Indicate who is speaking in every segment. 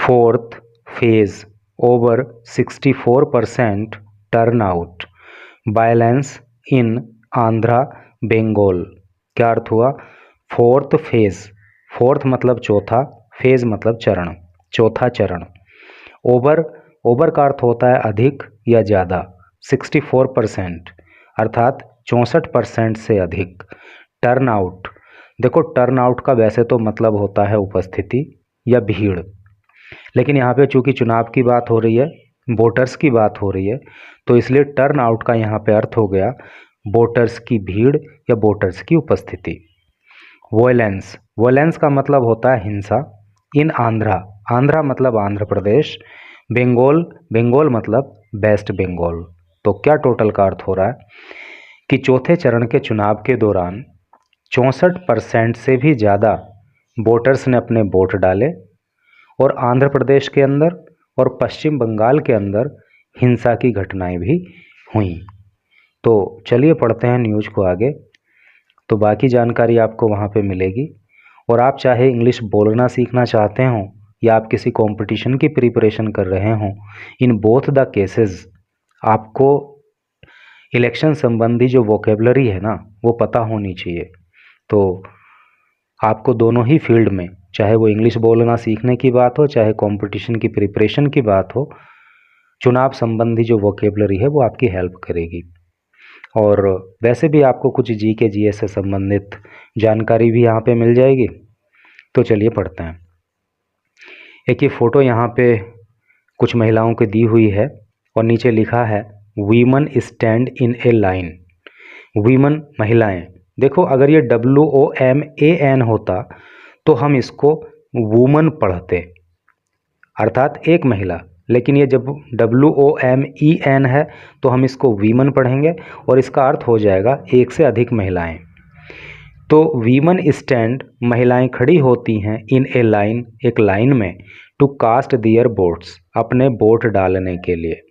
Speaker 1: Fourth phase over 64% turnout, violence in Andhra Bengal. क्या अर्थ हुआ? फोर्थ फेज, फोर्थ मतलब चौथा, फेज मतलब चरण, चौथा चरण। ओवर, ओवर का अर्थ होता है अधिक या ज़्यादा। 64% अर्थात 64% से अधिक। टर्न आउट, देखो टर्न आउट का वैसे तो मतलब होता है उपस्थिति या भीड़, लेकिन यहाँ पे चूंकि चुनाव की बात हो रही है, वोटर्स की बात हो रही है, तो इसलिए टर्न आउट का यहाँ पे अर्थ हो गया वोटर्स की भीड़ या वोटर्स की उपस्थिति। वॉयलेंस, वॉयलेंस का मतलब होता है हिंसा। इन आंध्रा, आंध्रा मतलब आंध्र प्रदेश, बंगाल, बंगाल मतलब वेस्ट बंगाल। तो क्या टोटल का अर्थ हो रहा है कि चौथे चरण के चुनाव के दौरान 64% से भी ज़्यादा वोटर्स ने अपने वोट डाले और आंध्र प्रदेश के अंदर और पश्चिम बंगाल के अंदर हिंसा की घटनाएं भी हुई। तो चलिए पढ़ते हैं न्यूज़ को आगे, तो बाकी जानकारी आपको वहाँ पे मिलेगी। और आप चाहे इंग्लिश बोलना सीखना चाहते हों या आप किसी कंपटीशन की प्रिपरेशन कर रहे हों, इन बोथ द केसेस आपको इलेक्शन संबंधी जो वोकेबलरी है ना वो पता होनी चाहिए। तो आपको दोनों ही फील्ड में, चाहे वो इंग्लिश बोलना सीखने की बात हो, चाहे कंपटीशन की प्रिपरेशन की बात हो, चुनाव संबंधी जो वोकेबलरी है वो आपकी हेल्प करेगी। और वैसे भी आपको कुछ जी के जी एस से संबंधित जानकारी भी यहाँ पे मिल जाएगी। तो चलिए पढ़ते हैं। एक ये फ़ोटो यहाँ पे कुछ महिलाओं की दी हुई है और नीचे लिखा है women stand in A line. Women महिलाएं, देखो अगर ये WOMAN होता तो हम इसको वुमन पढ़ते, अर्थात एक महिला, लेकिन ये जब WOMEN है तो हम इसको वीमन पढ़ेंगे और इसका अर्थ हो जाएगा एक से अधिक महिलाएं। तो वीमन स्टैंड, महिलाएं खड़ी होती हैं, इन ए लाइन, एक लाइन में, टू कास्ट दियर वोट्स, अपने वोट डालने के लिए,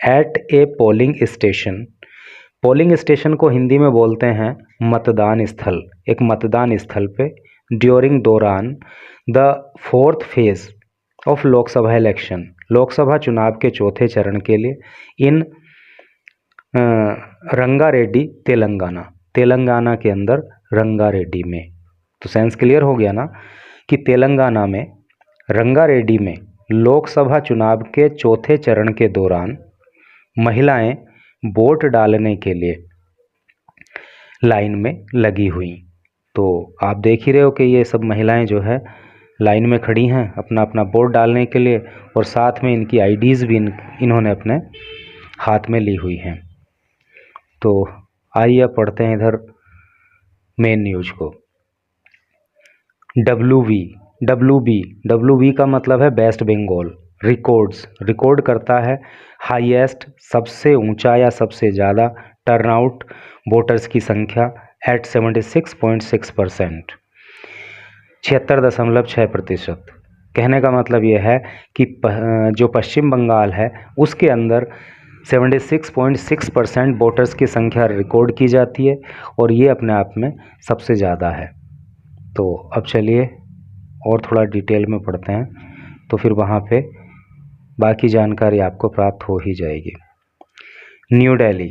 Speaker 1: एट ए पोलिंग स्टेशन। पोलिंग स्टेशन को हिंदी में बोलते हैं मतदान स्थल, एक मतदान स्थल पे, ड्यूरिंग, दौरान, the fourth phase of Lok Sabha election, Lok Sabha चुनाव के चौथे चरण के लिए, इन रंगारेड्डी तेलंगाना, तेलंगाना के अंदर रंगारेड्डी में। तो सेंस क्लियर हो गया ना कि तेलंगाना में रंगारेड्डी में लोकसभा चुनाव के चौथे चरण के दौरान महिलाएं वोट डालने के लिए लाइन में लगी हुई। तो आप देख ही रहे हो कि ये सब महिलाएं जो है लाइन में खड़ी हैं अपना अपना वोट डालने के लिए, और साथ में इनकी आईडीज़ भी इन्होंने अपने हाथ में ली हुई हैं। तो आइए अब पढ़ते हैं इधर मेन न्यूज को। WB का मतलब है वेस्ट बंगाल। रिकॉर्ड्स, रिकॉर्ड करता है हाईएस्ट, सबसे ऊंचा या सबसे ज़्यादा टर्नआउट, वोटर्स की संख्या एट 76.6%, 76.6%। कहने का मतलब ये है कि जो पश्चिम बंगाल है उसके अंदर 76.6% वोटर्स की संख्या रिकॉर्ड की जाती है और ये अपने आप में सबसे ज़्यादा है। तो अब चलिए और थोड़ा डिटेल में पढ़ते हैं, तो फिर वहाँ पे बाकी जानकारी आपको प्राप्त हो ही जाएगी। New Delhi,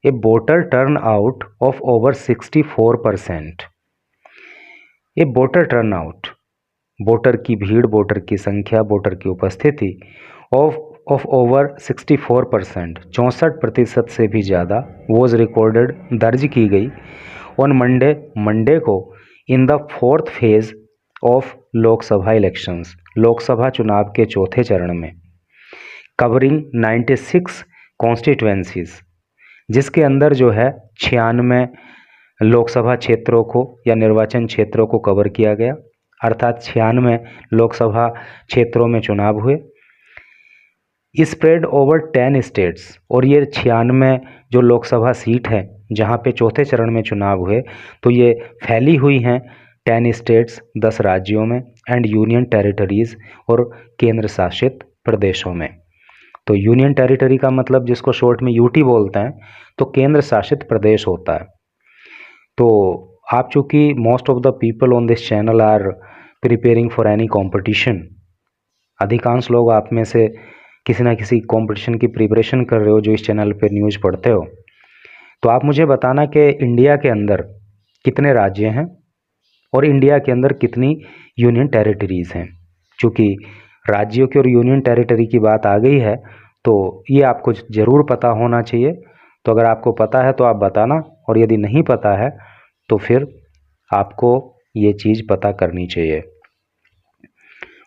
Speaker 1: A voter turn out of over 64%। A voter turn out, voter की भीड़, वोटर की संख्या, वोटर की उपस्थिति ऑफ ओवर 64%, 64% से भी ज़्यादा, वॉज रिकॉर्डेड, दर्ज की गई, ऑन मंडे, मंडे को, in the fourth phase of Lok Sabha elections, Lok Sabha चुनाव के चौथे चरण में, कवरिंग 96 कॉन्स्टिट्यूएंसीज, जिसके अंदर जो है 96 लोकसभा क्षेत्रों को या निर्वाचन क्षेत्रों को कवर किया गया, अर्थात 96 लोकसभा क्षेत्रों में चुनाव हुए। स्प्रेड ओवर 10 स्टेट्स, और ये 96 जो लोकसभा सीट है जहाँ पे चौथे चरण में चुनाव हुए, तो ये फैली हुई हैं 10 स्टेट्स, 10 राज्यों में, एंड यूनियन टेरिटरीज़, और केंद्र शासित प्रदेशों में। तो यूनियन टेरिटरी का मतलब जिसको शॉर्ट में यूटी बोलते हैं, तो केंद्र शासित प्रदेश होता है। तो आप चूँकि most of the people on this channel are preparing for any competition, अधिकांश लोग आप में से किसी ना किसी कंपटीशन की प्रिपरेशन कर रहे हो जो इस चैनल पे न्यूज़ पढ़ते हो। तो आप मुझे बताना कि इंडिया के अंदर कितने राज्य हैं और इंडिया के अंदर कितनी यूनियन टेरिटरीज़ हैं। चूँकि राज्यों की और यूनियन टेरिटरी की बात आ गई है तो ये आपको ज़रूर पता होना चाहिए। तो अगर आपको पता है तो आप बताना, और यदि नहीं पता है तो फिर आपको ये चीज़ पता करनी चाहिए।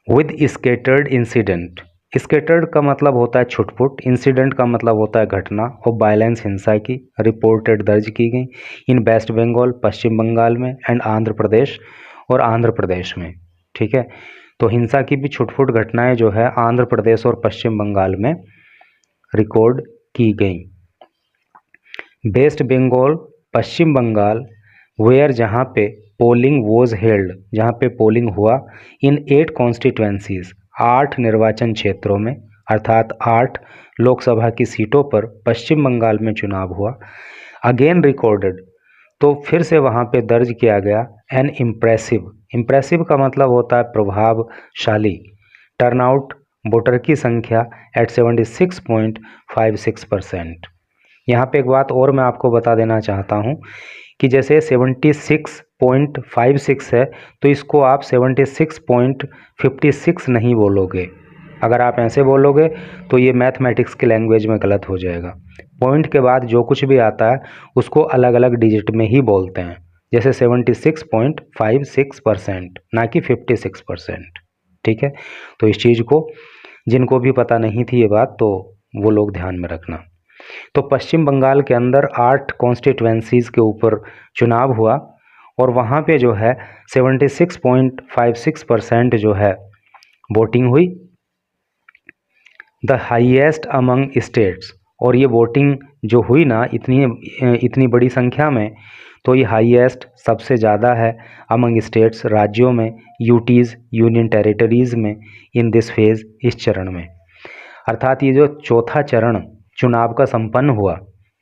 Speaker 1: विद स्केटर्ड इंसिडेंट, स्केटर्ड का मतलब होता है छुटपुट, इंसिडेंट का मतलब होता है घटना, और वायलेंस हिंसा की रिपोर्टेड दर्ज की गई इन वेस्ट बंगाल पश्चिम बंगाल में एंड आंध्र प्रदेश और आंध्र प्रदेश में। ठीक है, तो हिंसा की भी छुटपुट घटनाएं जो है आंध्र प्रदेश और पश्चिम बंगाल में रिकॉर्ड की गई। वेस्ट बंगाल पश्चिम बंगाल वेयर जहाँ पे पोलिंग वॉज हेल्ड, जहाँ पे पोलिंग हुआ इन 8 कॉन्स्टिट्यूएंसीज, 8 निर्वाचन क्षेत्रों में, अर्थात 8 लोकसभा की सीटों पर पश्चिम बंगाल में चुनाव हुआ। अगेन रिकॉर्डेड, तो फिर से वहाँ पे दर्ज किया गया एन इम्प्रेसिव, इम्प्रेसिव का मतलब होता है प्रभावशाली, टर्नआउट वोटर की संख्या एट 76.56%। यहाँ पे एक बात और मैं आपको बता देना चाहता हूँ कि जैसे 76.56 है तो इसको आप 76.56 नहीं बोलोगे। अगर आप ऐसे बोलोगे तो ये मैथमेटिक्स की लैंग्वेज में गलत हो जाएगा। पॉइंट के बाद जो कुछ भी आता है उसको अलग अलग डिजिट में ही बोलते हैं, जैसे 76.56% ना कि 56%। ठीक है, तो इस चीज़ को जिनको भी पता नहीं थी ये बात तो वो लोग ध्यान में रखना। तो पश्चिम बंगाल के अंदर 8 कॉन्स्टिट्यूएंसीज़ के ऊपर चुनाव हुआ और वहाँ पे जो है 76.56% जो है वोटिंग हुई, द हाईएस्ट अमंग स्टेट्स। और ये वोटिंग जो हुई ना इतनी बड़ी संख्या में, तो ये हाईएस्ट सबसे ज़्यादा है अमंग स्टेट्स, राज्यों में, यूटीज़ यूनियन टेरिटरीज़ में, इन दिस फेज़, इस चरण में। अर्थात ये जो चौथा चरण चुनाव का संपन्न हुआ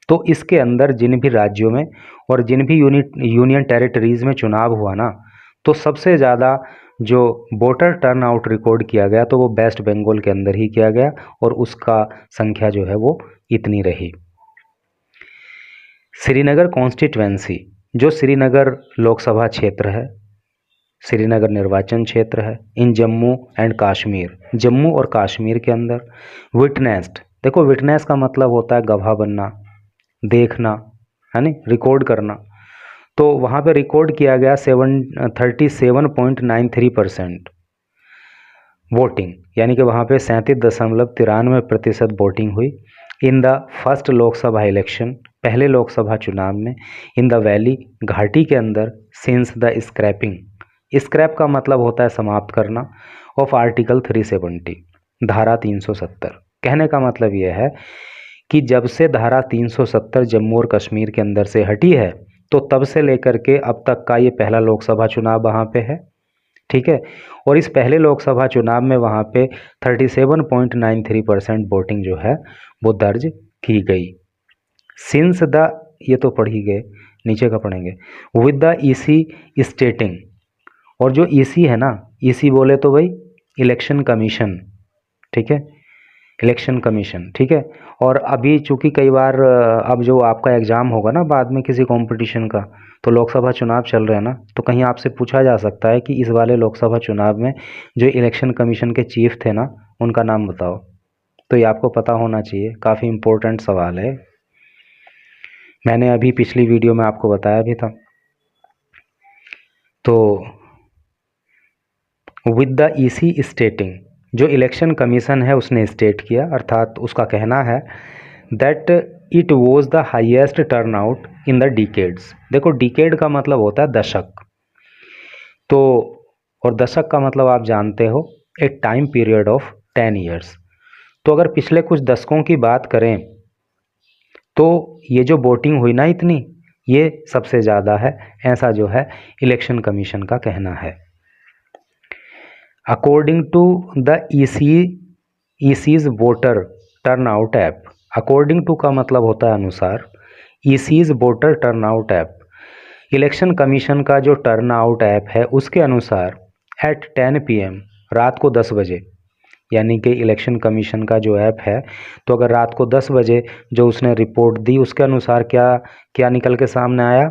Speaker 1: तो इसके अंदर जिन भी राज्यों में और जिन भी यूनियन टेरिटरीज़ में चुनाव हुआ ना, तो सबसे ज़्यादा जो वोटर टर्नआउट रिकॉर्ड किया गया तो वो वेस्ट बंगाल के अंदर ही किया गया और उसका संख्या जो है वो इतनी रही। श्रीनगर कॉन्स्टिट्यूएंसी, जो श्रीनगर लोकसभा क्षेत्र है, श्रीनगर निर्वाचन क्षेत्र है, इन जम्मू एंड कश्मीर, जम्मू और कश्मीर के अंदर, विटनेस्ड, देखो विटनेस का मतलब होता है गवाह बनना, देखना, है ना, रिकॉर्ड करना। तो वहाँ पे रिकॉर्ड किया गया 37.93% वोटिंग, यानी कि वहाँ पे 37.93% वोटिंग हुई in the first Lok Sabha election, पहले लोकसभा चुनाव में, इन द वैली, घाटी के अंदर, सिंस द स्क्रैपिंग, स्क्रैप का मतलब होता है समाप्त करना, ऑफ आर्टिकल 370, धारा 370। कहने का मतलब यह है कि जब से धारा 370 जम्मू और कश्मीर के अंदर से हटी है तो तब से लेकर के अब तक का ये पहला लोकसभा चुनाव वहाँ पे है। ठीक है, और इस पहले लोकसभा चुनाव में वहाँ पे 37.93% वोटिंग जो है वो दर्ज की गई। सिंस द, ये तो पढ़ ही गए, नीचे का पढ़ेंगे, विद द ईसी स्टेटिंग, और जो ईसी है ना, ईसी बोले तो भाई इलेक्शन कमीशन, ठीक है, इलेक्शन कमीशन, ठीक है। और अभी चूंकि कई बार अब जो आपका एग्ज़ाम होगा ना बाद में किसी कंपटीशन का, तो लोकसभा चुनाव चल रहे हैं ना, तो कहीं आपसे पूछा जा सकता है कि इस वाले लोकसभा चुनाव में जो इलेक्शन कमीशन के चीफ थे ना उनका नाम बताओ। तो ये आपको पता होना चाहिए, काफ़ी इम्पोर्टेंट सवाल है, मैंने अभी पिछली वीडियो में आपको बताया भी था। तो विद द ईसी स्टेटिंग, जो इलेक्शन कमीशन है उसने स्टेट किया, अर्थात उसका कहना है that it was the highest turnout in the decades. देखो डिकेड का मतलब होता है दशक, तो और दशक का मतलब आप जानते हो ए टाइम पीरियड ऑफ 10 ईयर्स। तो अगर पिछले कुछ दशकों की बात करें तो ये जो वोटिंग हुई ना इतनी, ये सबसे ज़्यादा है, ऐसा जो है इलेक्शन कमीशन का कहना है। According to the EC's voter turnout app, according to का मतलब होता है अनुसार, ईसीज वोटर टर्नआउट ऐप, इलेक्शन कमीशन का जो टर्नआउट ऐप है उसके अनुसार एट 10 PM, रात को 10 बजे, यानी कि इलेक्शन कमीशन का जो ऐप है, तो अगर रात को 10 बजे जो उसने रिपोर्ट दी उसके अनुसार क्या क्या निकल के सामने आया,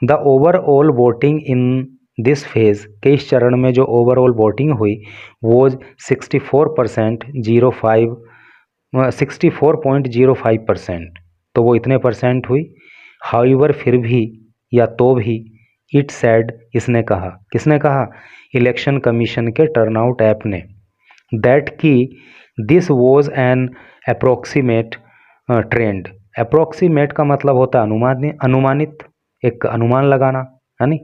Speaker 1: the overall voting in this phase, के इस चरण में जो ओवरऑल वोटिंग हुई वो 64.05%, तो वो इतने परसेंट हुई। हाउएवर, फिर भी या तो भी, इट सैड, इसने कहा, किसने कहा, इलेक्शन कमीशन के टर्नआउट ऐप ने, दैट की this was an approximate trend. Approximate का मतलब होता है अनुमानित, एक अनुमान लगाना, है नी।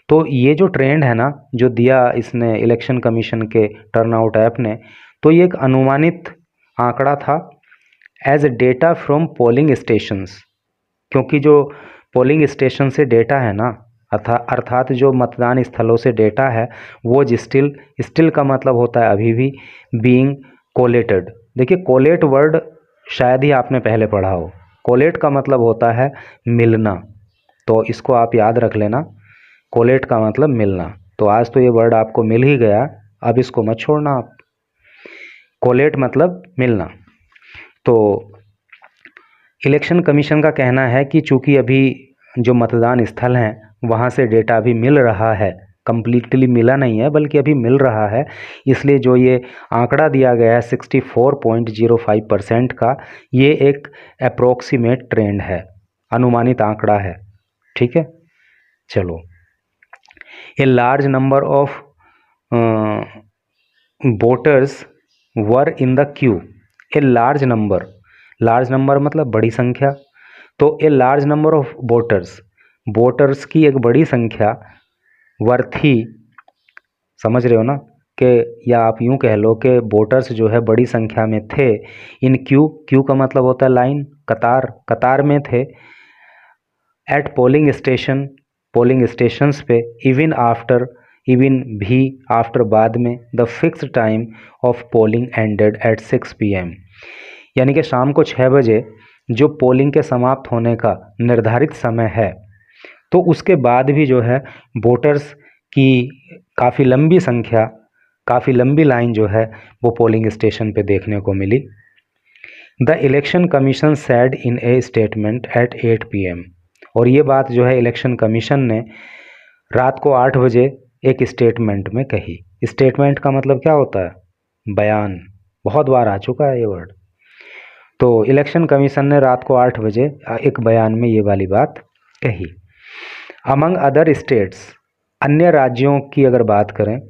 Speaker 1: तो ये जो ट्रेंड है ना जो दिया इसने इलेक्शन कमीशन के टर्नआउट ऐप ने, तो ये एक अनुमानित आंकड़ा था as data from polling stations, क्योंकि जो पोलिंग स्टेशन से डेटा है ना, अर्थात जो मतदान स्थलों से डेटा है वो स्टिल का मतलब होता है अभी भी, बीइंग कोलेटेड। देखिए कोलेट वर्ड शायद ही आपने पहले पढ़ा हो, कोलेट का मतलब होता है मिलना, तो इसको आप याद रख लेना, कोलेट का मतलब मिलना। तो आज तो ये वर्ड आपको मिल ही गया, अब इसको मत छोड़ना आप, कोलेट मतलब मिलना। तो इलेक्शन कमीशन का कहना है कि चूंकि अभी जो मतदान स्थल हैं वहाँ से डेटा अभी मिल रहा है, कम्प्लीटली मिला नहीं है बल्कि अभी मिल रहा है, इसलिए जो ये आंकड़ा दिया गया है 64.05% का, ये एक अप्रोक्सीमेट ट्रेंड है, अनुमानित आंकड़ा है, ठीक है। चलो, a large number of voters were in the Q, a large number मतलब बड़ी संख्या, तो a large number of voters की एक बड़ी संख्या वर थी, समझ रहे हो ना, कि या आप यूं कह लो कि वोटर्स जो है बड़ी संख्या में थे, इन क्यू का मतलब होता है लाइन, कतार में थे, एट पोलिंग स्टेशंस पे, इवन भी आफ्टर, बाद में, the fix time of polling ended at 6 PM, यानी कि शाम को 6 बजे जो पोलिंग के समाप्त होने का निर्धारित समय है, तो उसके बाद भी जो है वोटर्स की काफ़ी लंबी संख्या, काफ़ी लंबी लाइन जो है वो पोलिंग स्टेशन पे देखने को मिली। The election commission said in a statement at 8 PM, और ये बात जो है इलेक्शन कमीशन ने रात को 8 बजे एक स्टेटमेंट में कही। स्टेटमेंट का मतलब क्या होता है, बयान, बहुत बार आ चुका है ये वर्ड। तो इलेक्शन कमीशन ने रात को 8 बजे एक बयान में ये वाली बात कही। अमंग अदर स्टेट्स, अन्य राज्यों की अगर बात करें,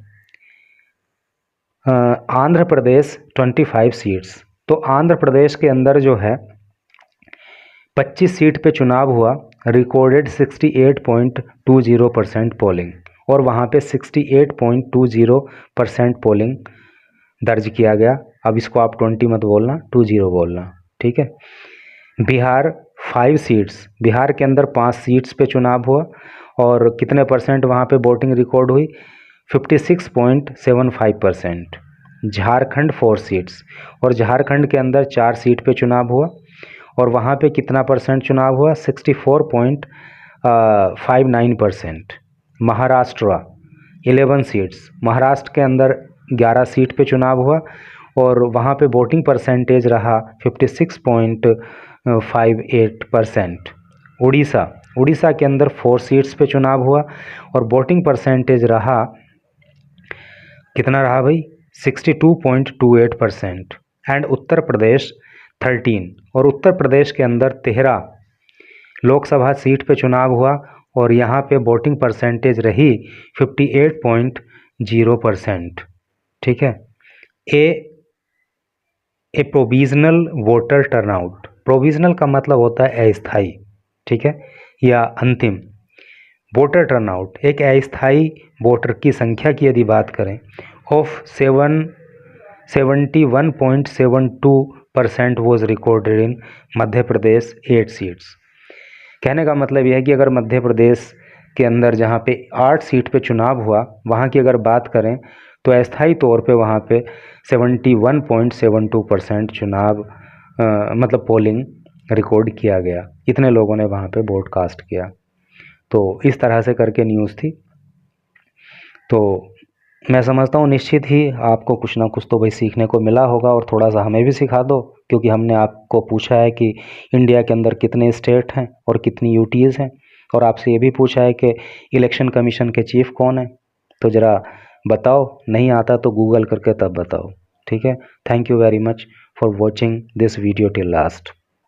Speaker 1: आंध्र प्रदेश 25 सीट्स, तो आंध्र प्रदेश के अंदर जो है 25 सीट पे चुनाव हुआ, रिकॉर्डेड 68.20% पोलिंग, और वहाँ पे 68.20% पोलिंग दर्ज किया गया। अब इसको आप 20 मत बोलना, 20 बोलना, ठीक है। बिहार 5 सीट्स, बिहार के अंदर 5 सीट्स पे चुनाव हुआ, और कितने परसेंट वहाँ पे वोटिंग रिकॉर्ड हुई, 56.75%। झारखंड 4 सीट्स, और झारखंड के अंदर 4 सीट पे चुनाव हुआ, और वहाँ पे कितना परसेंट चुनाव हुआ, 64.59%। महाराष्ट्र 11 सीट्स, महाराष्ट्र के अंदर 11 सीट पे चुनाव हुआ, और वहाँ पे वोटिंग परसेंटेज रहा 56.58%। उड़ीसा के अंदर 4 सीट्स पे चुनाव हुआ, और वोटिंग परसेंटेज रहा, कितना रहा भाई, 62.28%। एंड उत्तर प्रदेश 13, और उत्तर प्रदेश के अंदर 13 लोकसभा सीट पे चुनाव हुआ, और यहाँ पे वोटिंग परसेंटेज रही 58.0%, ठीक है। ए प्रोविजनल वोटर टर्नआउट, प्रोविजनल का मतलब होता है अस्थाई, ठीक है, या अंतिम। वोटर टर्नआउट, एक अस्थाई वोटर की संख्या की यदि बात करें, of 71.72% was recorded in Madhya Pradesh 8 seats. कहने का मतलब यह है कि अगर मध्य प्रदेश के अंदर जहाँ पे 8 सीट पे चुनाव हुआ, वहाँ की अगर बात करें तो अस्थायी तौर पे वहाँ पे 71.72% चुनाव मतलब पोलिंग रिकॉर्ड किया गया, इतने लोगों ने वहाँ पे वोट कास्ट किया। तो इस तरह से करके न्यूज़ थी। तो मैं समझता हूँ निश्चित ही आपको कुछ ना कुछ तो भाई सीखने को मिला होगा, और थोड़ा सा हमें भी सिखा दो, क्योंकि हमने आपको पूछा है कि इंडिया के अंदर कितने स्टेट हैं और कितनी यूटीज़ हैं, और आपसे ये भी पूछा है कि इलेक्शन कमीशन के चीफ कौन है। तो ज़रा बताओ, नहीं आता तो गूगल करके तब बताओ, ठीक है। Thank you very much for watching this video till last.